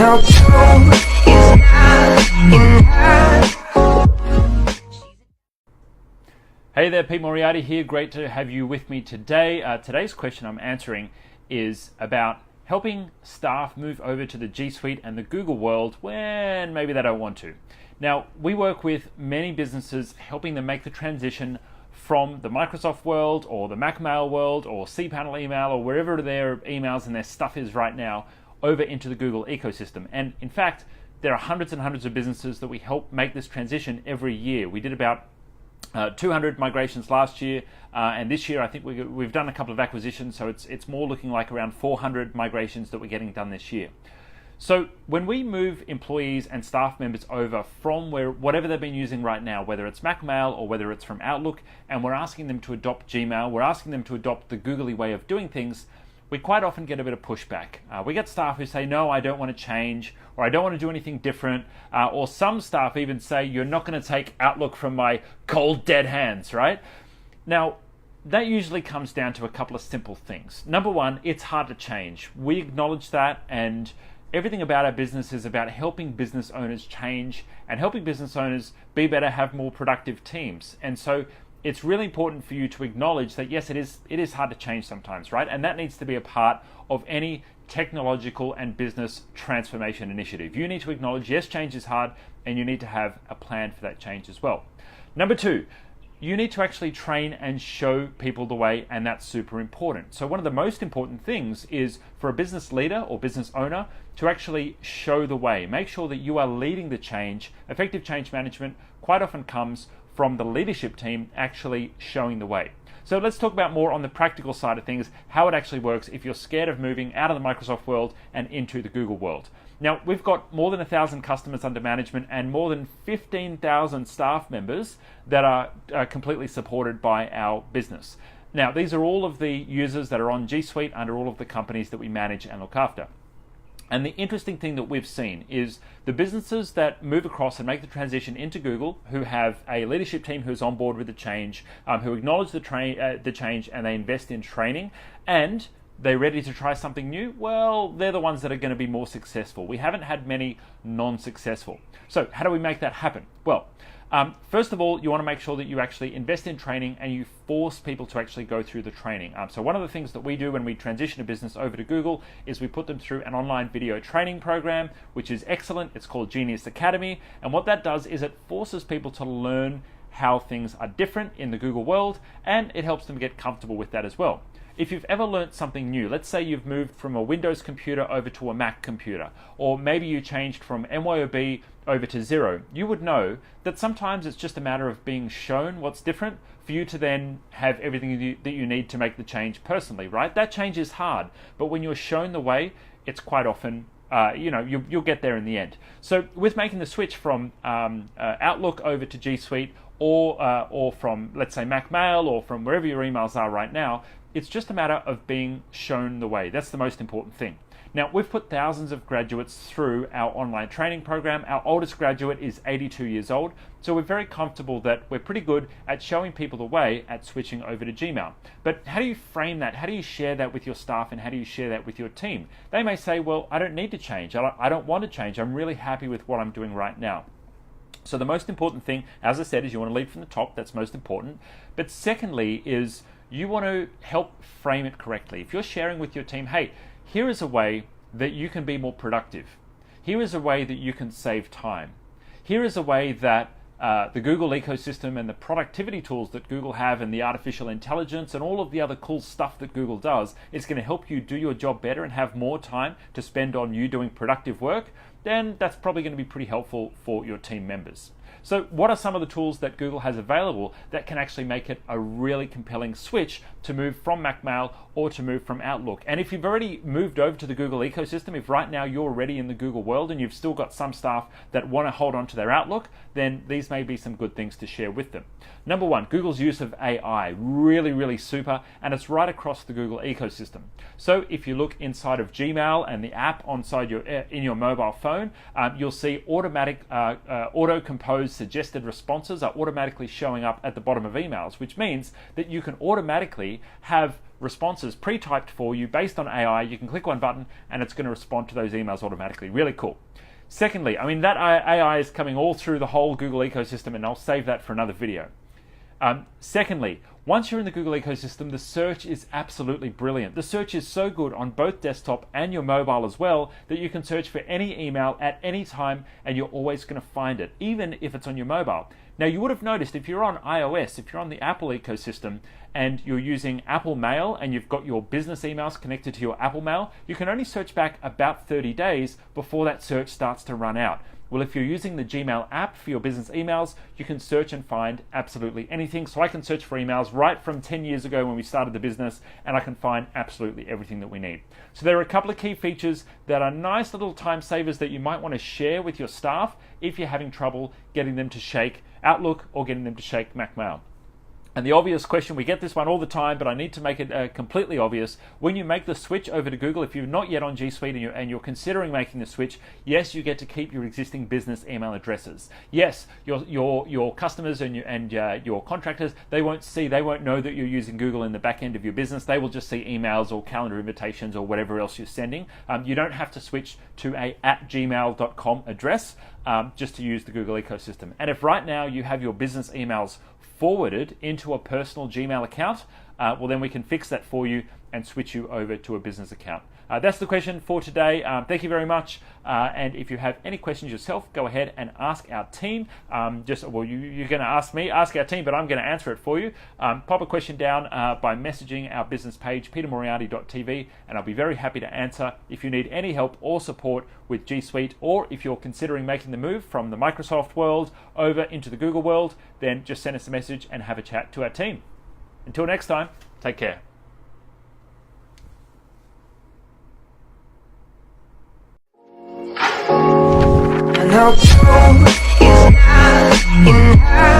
no proof is not enough. Hey there, Pete Moriarty here. Great to have you with me today. Today's question I'm answering is about helping staff move over to the G Suite and the Google world when maybe they don't want to. Now, we work with many businesses helping them make the transition from the Microsoft world or the Macmail world or cPanel email or wherever their emails and their stuff is right now over into the Google ecosystem. And in fact, there are hundreds and hundreds of businesses that we help make this transition every year. We did about 200 migrations last year, and this year I think we've done a couple of acquisitions, so it's more looking like around 400 migrations that we're getting done this year. So when we move employees and staff members over from whatever they've been using right now, whether it's Macmail or whether it's from Outlook, and we're asking them to adopt Gmail, we're asking them to adopt the Googly way of doing things, we quite often get a bit of pushback. We get staff who say, no, I don't want to change, or I don't want to do anything different, or some staff even say, you're not going to take Outlook from my cold, dead hands, right? Now, that usually comes down to a couple of simple things. Number one, it's hard to change. We acknowledge that, and everything about our business is about helping business owners change and helping business owners be better, have more productive teams. And so it's really important for you to acknowledge that yes, it is hard to change sometimes, right? And that needs to be a part of any technological and business transformation initiative. You need to acknowledge, yes, change is hard, and you need to have a plan for that change as well. Number two, you need to actually train and show people the way, and that's super important. So one of the most important things is for a business leader or business owner to actually show the way. Make sure that you are leading the change. Effective change management quite often comes from the leadership team actually showing the way. So let's talk about more on the practical side of things, how it actually works if you're scared of moving out of the Microsoft world and into the Google world. Now, we've got more than 1,000 customers under management and more than 15,000 staff members that are completely supported by our business. Now, these are all of the users that are on G Suite under all of the companies that we manage and look after. And the interesting thing that we've seen is the businesses that move across and make the transition into Google, who have a leadership team who's on board with the change, who acknowledge the change, and they invest in training, and they're ready to try something new, well, they're the ones that are going to be more successful. We haven't had many non-successful. So how do we make that happen? Well, first of all, you want to make sure that you actually invest in training and you force people to actually go through the training. So one of the things that we do when we transition a business over to Google is we put them through an online video training program, which is excellent. It's called Genius Academy. And what that does is it forces people to learn how things are different in the Google world, and it helps them get comfortable with that as well. If you've ever learned something new, let's say you've moved from a Windows computer over to a Mac computer, or maybe you changed from MYOB over to Xero, you would know that sometimes it's just a matter of being shown what's different for you to then have everything that you need to make the change personally, right? That change is hard, but when you're shown the way, it's quite often you'll get there in the end. So with making the switch from Outlook over to G Suite, or from, let's say, Macmail, or from wherever your emails are right now, it's just a matter of being shown the way. That's the most important thing. Now, we've put thousands of graduates through our online training program. Our oldest graduate is 82 years old, so we're very comfortable that we're pretty good at showing people the way at switching over to Gmail. But how do you frame that? How do you share that with your staff, and how do you share that with your team? They may say, well, I don't need to change. I don't want to change. I'm really happy with what I'm doing right now. So the most important thing, as I said, is you want to lead from the top. That's most important. But secondly is you want to help frame it correctly. If you're sharing with your team, hey, here is a way that you can be more productive. Here is a way that you can save time. Here is a way that the Google ecosystem and the productivity tools that Google have, and the artificial intelligence and all of the other cool stuff that Google does is going to help you do your job better and have more time to spend on you doing productive work, then that's probably going to be pretty helpful for your team members. So what are some of the tools that Google has available that can actually make it a really compelling switch to move from Macmail or to move from Outlook? And if you've already moved over to the Google ecosystem, if right now you're already in the Google world and you've still got some staff that want to hold on to their Outlook, then these may be some good things to share with them. Number one, Google's use of AI, really, really super, and it's right across the Google ecosystem. So if you look inside of Gmail and the app in your mobile phone, you'll see automatic auto-composed suggested responses are automatically showing up at the bottom of emails, which means that you can automatically have responses pre-typed for you based on AI. You can click one button and it's going to respond to those emails automatically. Really cool. Secondly, I mean, that AI is coming all through the whole Google ecosystem, and I'll save that for another video. Secondly, once you're in the Google ecosystem, the search is absolutely brilliant. The search is so good on both desktop and your mobile as well that you can search for any email at any time and you're always going to find it, even if it's on your mobile. Now, you would have noticed if you're on iOS, if you're on the Apple ecosystem and you're using Apple Mail and you've got your business emails connected to your Apple Mail, you can only search back about 30 days before that search starts to run out. Well, if you're using the Gmail app for your business emails, you can search and find absolutely anything. So I can search for emails right from 10 years ago when we started the business, and I can find absolutely everything that we need. So there are a couple of key features that are nice little time savers that you might want to share with your staff if you're having trouble getting them to shake Outlook or getting them to shake MacMail. And the obvious question, we get this one all the time, but I need to make it completely obvious. When you make the switch over to Google, if you're not yet on G Suite and you're considering making the switch, yes, you get to keep your existing business email addresses. Yes, your customers and your contractors, they won't know that you're using Google in the back end of your business. They will just see emails or calendar invitations or whatever else you're sending. You don't have to switch to a @gmail.com address just to use the Google ecosystem. And if right now you have your business emails forwarded into a personal Gmail account, well, then we can fix that for you and switch you over to a business account. That's the question for today. Thank you very much. And if you have any questions yourself, go ahead and ask our team. You're going to ask me, ask our team, but I'm going to answer it for you. Pop a question down by messaging our business page, petermoriarty.tv, and I'll be very happy to answer. If you need any help or support with G Suite, or if you're considering making the move from the Microsoft world over into the Google world, then just send us a message and have a chat to our team. Until next time, take care. And although it's not enough